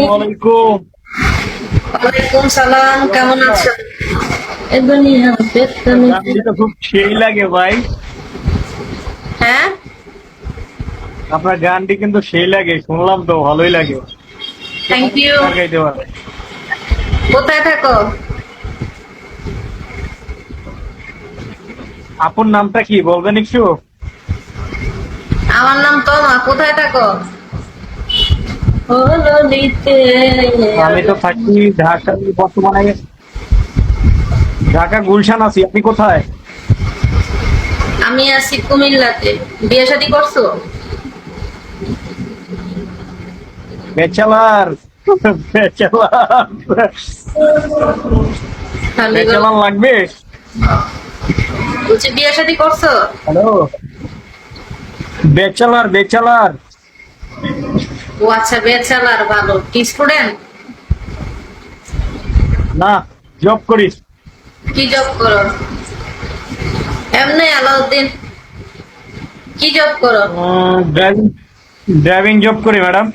আসসালামাইকুম। ওয়ালাইকুম সালাম, কেমন আছেন? গানটা খুব সেই লাগে ভাই। হ্যাঁ, আপনার গানটি কিন্তু সেই লাগে, শুনলাম তো ভালোই লাগে। Thank you. গান গাইতে পারে। কোথায় থাকো? আপুর নামটা কি বলবেন একটু? আমার নাম তমা। কোথায় থাকো? হলো নিতে। আমি তো থাকি ঢাকা, বর্তমানে ঢাকা গুলশান আছি। আপনি কোথায়? আমি আছি কুমিল্লাতে। বিয়ে শাদী করছো? ব্যাচেলার। ব্যাচেলার। খালি গো। ব্যাচেলার লাগবে। বলছি বিয়ে শাদী করছো? Hello, bachelor bachelor. ও আচ্ছা, বেচালার। ভালো। কি স্টুডেন্ট? না, জব করিস। কি জব করো? এমনি আলাউদ্দিন। কি জব করো? ড্রাইভিং, ড্রাইভিং জব করি ম্যাডাম।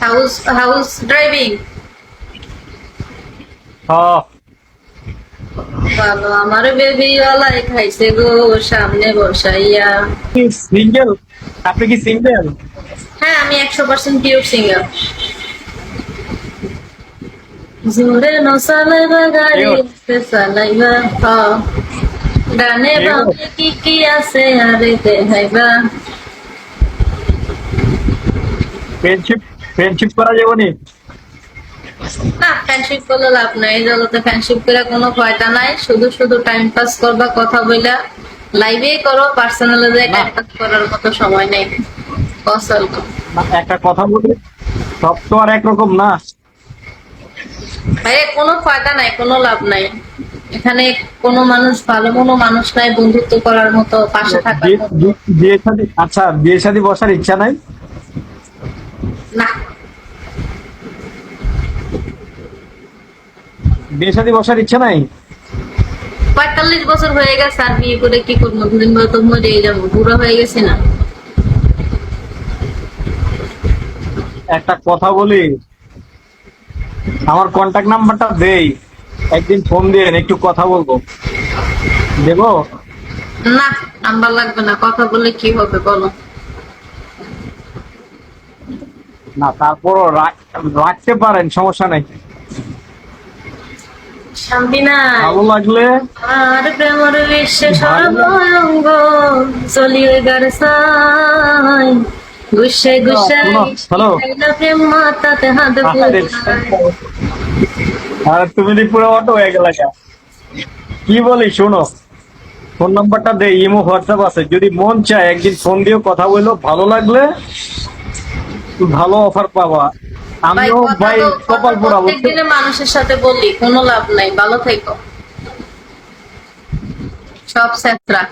House house driving. হ্যাঁ। ভালো। আমার বেবি ওয়ালাই খাইছে গো সামনে বসাইয়া। সিঙ্গেল? আপনি কি সিঙ্গেল? হ্যাঁ, আমি 100% পিওর সিঙ্গার। জোরে নসালাইবা গাড়ি Pure? চালাইবা, ডানে Pure? বামে কি কি আছে আরে দেখাইবা। ফ্রেন্ডশিপ, ফ্রেন্ডশিপ করা যাবে নি? না, ফ্রেন্ডশিপ করলে লাভ নাই। এই জগতে ফ্রেন্ডশিপ করে কোনো ফায়দা নাই। শুধু শুধু টাইম পাস করবা, কথা বইলা। লাইভে করো, পার্সোনালে যে না টাইম পাস করার মতো সময় নেই। কসল। না, একটা কথা বলি, সব তো আর একরকম না। ভাইয়া, কোনো ফায়দা নাই, কোনো লাভ নাই। এখানে কোনো মানুষ ভালো, কোনো মানুষ নাই বন্ধুত্ব করার মতো, পাশে থাকার মতো। বিয়ে শাদী, আচ্ছা বিয়ে শাদী বসার ইচ্ছা নাই? না। বিয়ে শাদী বসার ইচ্ছা নাই? 45 বছর হয়ে গেছে, আর বিয়ে করে কি করবো? দুদিন পর তো মরে যাবো, বুড়া হয়ে গেছি না। একটা কথা বলি, আমার কন্টাক্ট নাম্বারটা দেই, একদিন ফোন দিয়ে একটু কথা বলবো। দেবো? না, নাম্বার লাগবে না। কথা বললে কি হবে বলো? না তারপরও রাখতে পারেন, সমস্যা নাই। শান্তি নাই। ভালো লাগলে। আর প্রেমর বিশ্বে ভালো সর্বঙ্গ চলিয়ে গারসাই, গুসাই গুসাই শোনো, হ্যালো। শিখাইলা প্রেম মাতাতে হাত বুলাই। আর তুমি দি পুরো অটো হয়ে গেল। কি বলি শোনো, ফোন নাম্বারটা দে, ইমো হোয়াটসঅ্যাপ আছে, যদি মন চায় একদিন ফোন দিও, কথা বললো, ভালো লাগলে ভালো অফার পাবা। ভাই, আমিও কথা ভাই তো কথা কপাল পোড়া প্রত্যেক বুঝছো। দিনে মানুষের সাথে বলি, কোনো লাভ নাই। ভালো থেকো। সব শেষরা।